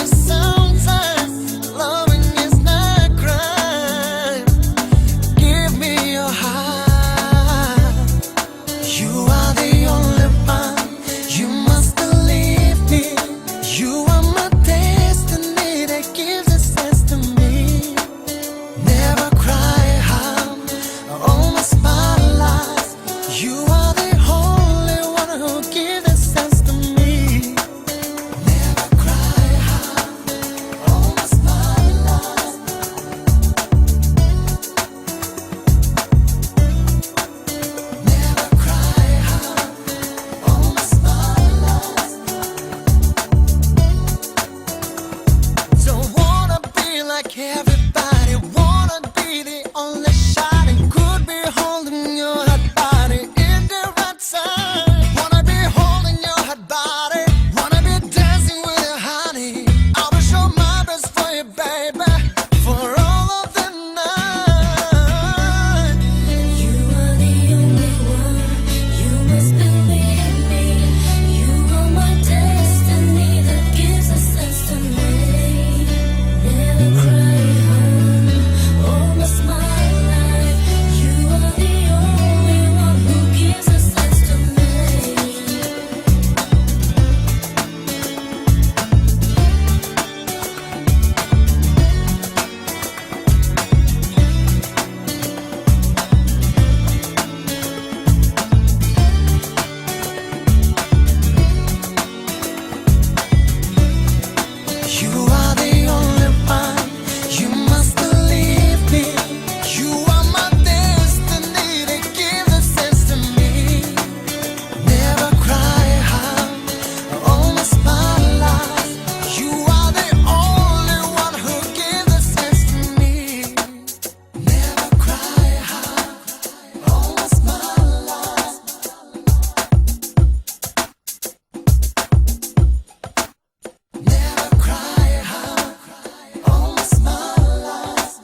sometimes loving is not crime. Give me your heart. You are the only one. You must believe me. You are my destiny that gives a sense to me. Never cry how all my spotlights. You are the only one who gives a sense to me. Never cry how all my spotlights. Never cry how all my spotlights. Don't wanna be like everybody. Wanna be the only shot and could be holding your hot body in the right time. Wanna be holding your hot body. Wanna be dancing with you, honey. I will show my best for you, baby, for all of the night. You are the only one. You must believe me. You are my destiny that gives a sense to me. Never cry home, almost my life. You are the only one who gives a sense to me. You are the only one. You must believe me. You are my destiny that gives a sense to me. Never cry how all my spotlights. You are the only one who gives a sense to me. Never cry how all my spotlights. Never cry how all my spotlights.